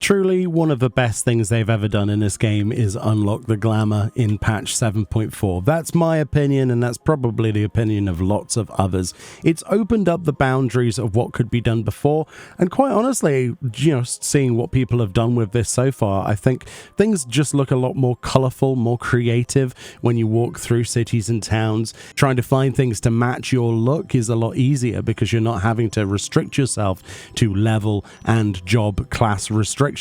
Truly, one of the best things they've ever done in this game is unlock the glamour in patch 7.4. That's my opinion, and that's probably the opinion of lots of others. It's opened up the boundaries of what could be done before, and quite honestly, just seeing what people have done with this so far, I think things just look a lot more colourful, more creative when you walk through cities and towns. Trying to find things to match your look is a lot easier because you're not having to restrict yourself to level and job class restrictions.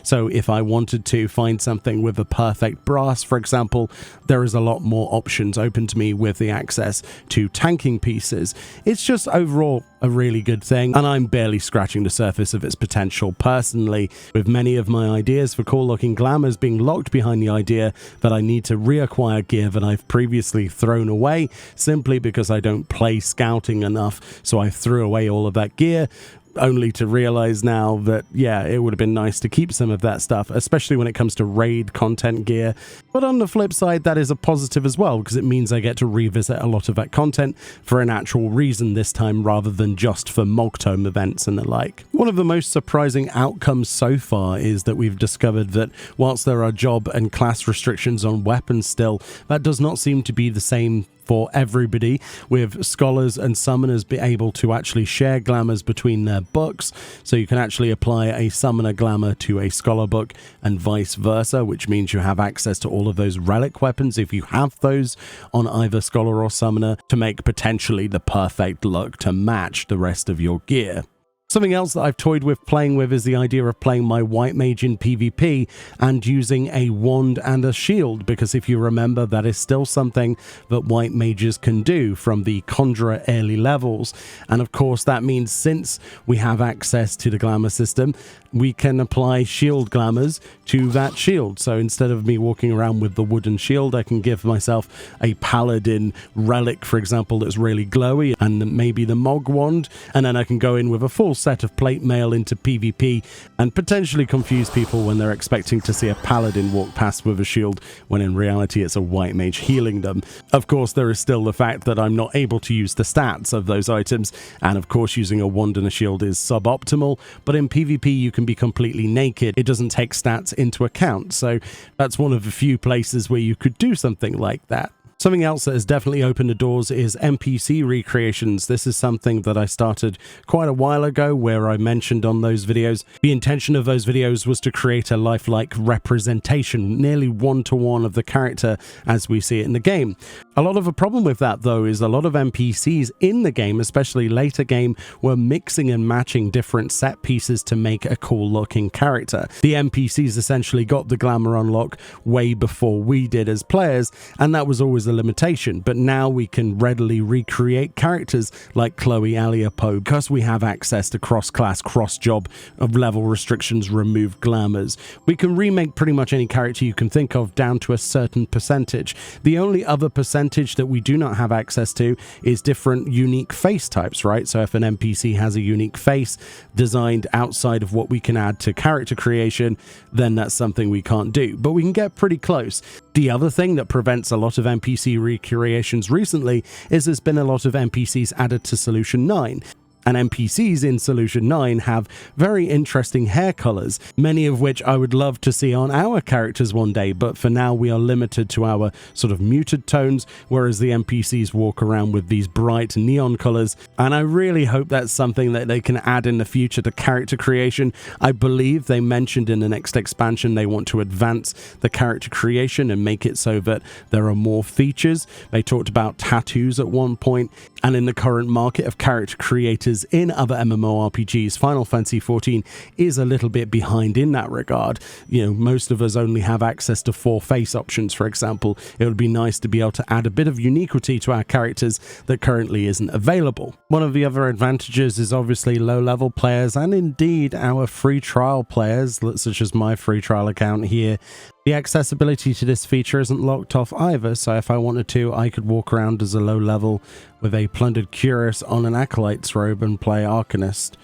So if I wanted to find something with a perfect brass, for example, there is a lot more options open to me with the access to tanking pieces. It's just overall a really good thing, and I'm barely scratching the surface of its potential personally, with many of my ideas for cool looking glamours being locked behind the idea that I need to reacquire gear that I've previously thrown away simply because I don't play scouting enough, so I threw away all of that gear, only to realize now that, yeah, it would have been nice to keep some of that stuff, especially when it comes to raid content gear. But on the flip side, that is a positive as well, because it means I get to revisit a lot of that content for an actual reason this time, rather than just for Mogtome events and the like. One of the most surprising outcomes so far is that we've discovered that whilst there are job and class restrictions on weapons still, that does not seem to be the same for everybody, with scholars and summoners be able to actually share glamours between their books. So you can actually apply a summoner glamour to a scholar book and vice versa, which means you have access to all of those relic weapons if you have those on either scholar or summoner, to make potentially the perfect look to match the rest of your gear. Something else that I've toyed with playing with is the idea of playing my white mage in PvP and using a wand and a shield, because if you remember, that is still something that white mages can do from the conjurer early levels. And of course that means since we have access to the glamour system, we can apply shield glamours to that shield. So instead of me walking around with the wooden shield, I can give myself a paladin relic, for example, that's really glowy, and maybe the Mog wand, and then I can go in with a full set of plate mail into PvP and potentially confuse people when they're expecting to see a paladin walk past with a shield, when in reality it's a white mage healing them. Of course, there is still the fact that I'm not able to use the stats of those items, and of course using a wand and a shield is suboptimal, but in PvP you can be completely naked. It doesn't take stats into account, so that's one of the few places where you could do something like that. Something else that has definitely opened the doors is NPC recreations. This is something that I started quite a while ago, where I mentioned on those videos. The intention of those videos was to create a lifelike representation, nearly one-to-one of the character as we see it in the game. A lot of the problem with that, though, is a lot of NPCs in the game, especially later game, were mixing and matching different set pieces to make a cool looking character. The NPCs essentially got the glamour unlock way before we did as players, and that was always a limitation. But now we can readily recreate characters like Chloe Aliapo because we have access to cross-class, cross-job of level restrictions, removed glamours. We can remake pretty much any character you can think of down to a certain percentage. The only other percentage that we do not have access to is different unique face types, right? So if an NPC has a unique face designed outside of what we can add to character creation, then that's something we can't do, but we can get pretty close. The other thing that prevents a lot of NPC recreations recently is there's been a lot of NPCs added to Solution 9. And NPCs in Solution 9 have very interesting hair colors, many of which I would love to see on our characters one day, but for now we are limited to our sort of muted tones, whereas the NPCs walk around with these bright neon colors, and I really hope that's something that they can add in the future to character creation. I believe they mentioned in the next expansion they want to advance the character creation and make it so that there are more features. They talked about tattoos at one point, and in the current market of character creators in other MMORPGs, Final Fantasy XIV is a little bit behind in that regard. You know, most of us only have access to 4 face options, for example. It would be nice to be able to add a bit of uniquity to our characters that currently isn't available. One of the other advantages is obviously low-level players, and indeed our free trial players, such as my free trial account here. The accessibility to this feature isn't locked off either, so if I wanted to, I could walk around as a low level with a plundered cuirass on an acolyte's robe and play Arcanist.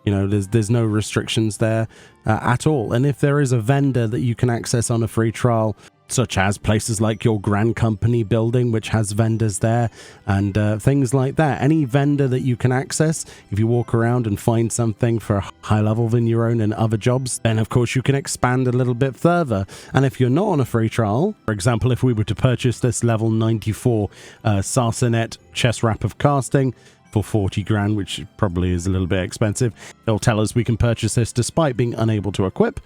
You know, there's no restrictions there at all. And if there is a vendor that you can access on a free trial, such as places like your Grand Company building, which has vendors there, and things like that. Any vendor that you can access, if you walk around and find something for a high level than your own and other jobs, then of course you can expand a little bit further. And if you're not on a free trial, for example, if we were to purchase this level 94 Sarsenet chest wrap of casting for 40 grand, which probably is a little bit expensive, it'll tell us we can purchase this despite being unable to equip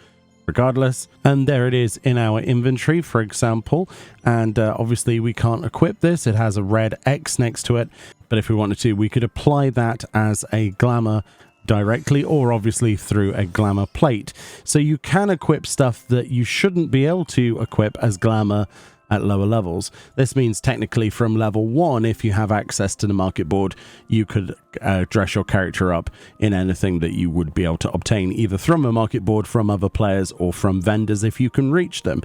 regardless. And there it is in our inventory, for example. And obviously we can't equip this. It has a red X next to it. But if we wanted to, we could apply that as a glamour directly, or obviously through a glamour plate. So you can equip stuff that you shouldn't be able to equip as glamour at lower levels. This means technically from level 1, if you have access to the market board, you could dress your character up in anything that you would be able to obtain either from a market board, from other players, or from vendors if you can reach them.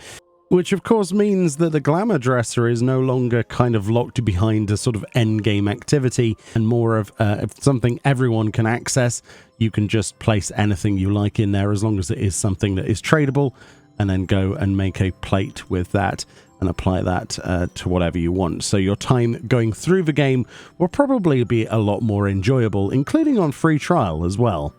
Which of course means that the glamour dresser is no longer kind of locked behind a sort of end game activity, and more of something everyone can access. You can just place anything you like in there as long as it is something that is tradable, and then go and make a plate with that and apply that to whatever you want. So your time going through the game will probably be a lot more enjoyable, including on free trial as well.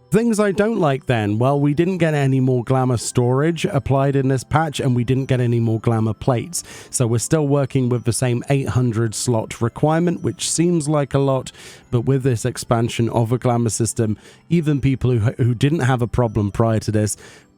Things I don't like then, well, we didn't get any more glamour storage applied in this patch, and we didn't get any more glamour plates. So we're still working with the same 800 slot requirement, which seems like a lot, but with this expansion of a glamour system, even people who didn't have a problem prior to this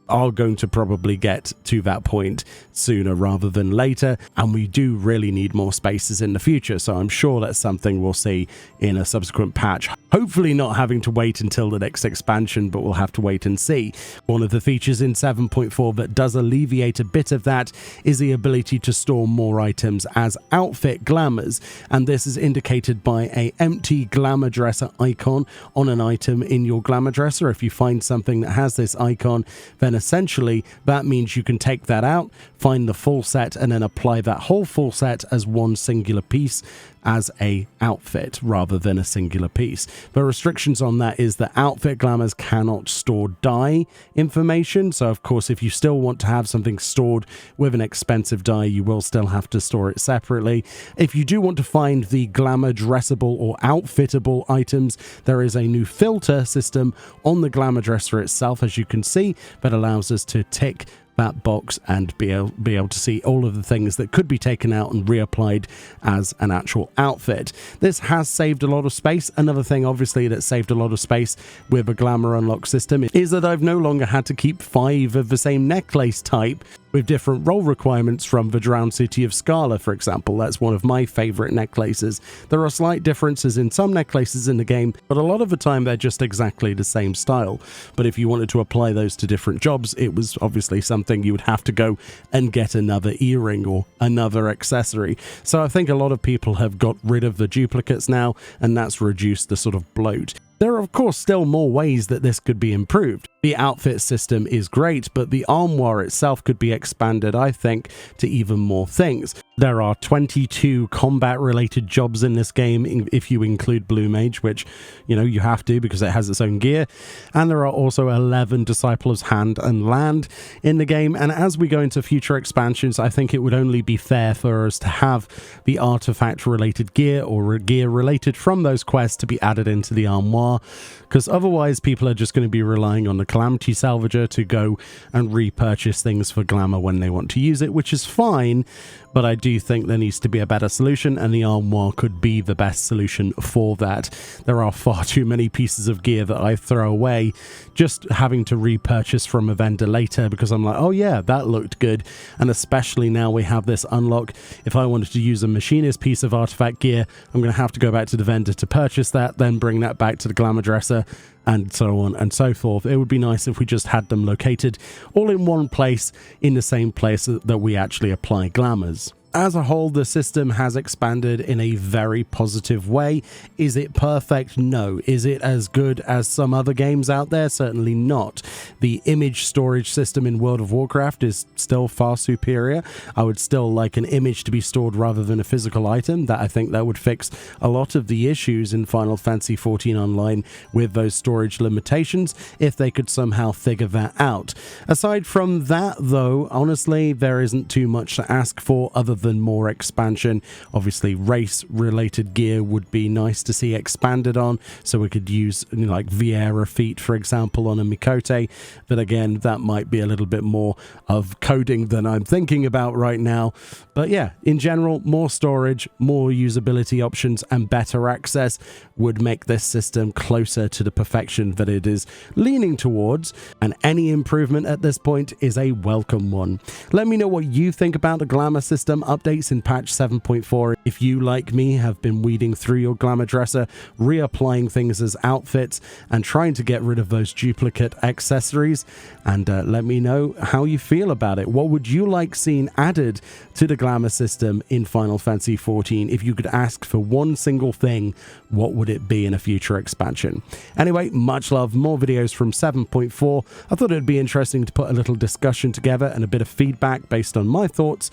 are going to probably get to that point sooner rather than later, and we do really need more spaces in the future, so I'm sure that's something we'll see in a subsequent patch. Hopefully not having to wait until the next expansion, but we'll have to wait and see. One of the features in 7.4 that does alleviate a bit of that is the ability to store more items as outfit glamours, and this is indicated by a empty glamour dresser icon on an item in your glamour dresser. If you find something that has this icon, then essentially that means you can take that out, find the full set, and then apply that whole full set as one singular piece as a outfit rather than a singular piece. The restrictions on that is that outfit glamours cannot store dye information, so of course if you still want to have something stored with an expensive dye, you will still have to store it separately. If you do want to find the glamour dressable or outfittable items, there is a new filter system on the glamour dresser itself, as you can see, that allows us to tick that box and be able to see all of the things that could be taken out and reapplied as an actual outfit. This has saved a lot of space. Another thing obviously that saved a lot of space with a glamour unlock system is that I've no longer had to keep 5 of the same necklace type with different role requirements from the Drowned City of Scala, for example. That's one of my favorite necklaces. There are slight differences in some necklaces in the game, but a lot of the time they're just exactly the same style. But if you wanted to apply those to different jobs, it was obviously something you would have to go and get another earring or another accessory. So I think a lot of people have got rid of the duplicates now, and that's reduced the sort of bloat. There are of course still more ways that this could be improved. The outfit system is great, but the armoire itself could be expanded, I think, to even more things. There are 22 combat-related jobs in this game, if you include Blue Mage, which, you know, you have to because it has its own gear. And there are also 11 Disciple of Hand and Land in the game. And as we go into future expansions, I think it would only be fair for us to have the artifact-related gear or gear related from those quests to be added into the armoire, because otherwise people are just going to be relying on the Calamity Salvager to go and repurchase things for glamour when they want to use it, which is fine, but I do think there needs to be a better solution, and the armoire could be the best solution for that. There are far too many pieces of gear that I throw away just having to repurchase from a vendor later because I'm like, oh yeah, that looked good. And especially now we have this unlock. If I wanted to use a machinist piece of artifact gear, I'm going to have to go back to the vendor to purchase that, then bring that back to the glamour dresser, and so on and so forth. It would be nice if we just had them located all in one place, in the same place that we actually apply glamours. As a whole, the system has expanded in a very positive way. Is it perfect? No. Is it as good as some other games out there? Certainly not. The image storage system in World of Warcraft is still far superior. I would still like an image to be stored rather than a physical item. I think that would fix a lot of the issues in Final Fantasy XIV Online with those storage limitations, if they could somehow figure that out. Aside from that, though, honestly, there isn't too much to ask for other than more expansion. Obviously, race-related gear would be nice to see expanded on, so we could use, you know, like Viera feet, for example, on a Mikote. But again, that might be a little bit more of coding than I'm thinking about right now. But yeah, in general, more storage, more usability options, and better access would make this system closer to the perfection that it is leaning towards, and any improvement at this point is a welcome one. Let me know what you think about the Glamour system updates in patch 7.4. If you, like me, have been weeding through your Glamour dresser, reapplying things as outfits, and trying to get rid of those duplicate accessories, and let me know how you feel about it. What would you like seen added to the Glamour system in Final Fantasy XIV? If you could ask for one single thing, what would it be in a future expansion? Anyway, much love, more videos from 7.4. I thought it'd be interesting to put a little discussion together and a bit of feedback based on my thoughts.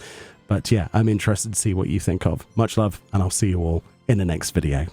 But yeah, I'm interested to see what you think of. Much love, and I'll see you all in the next video.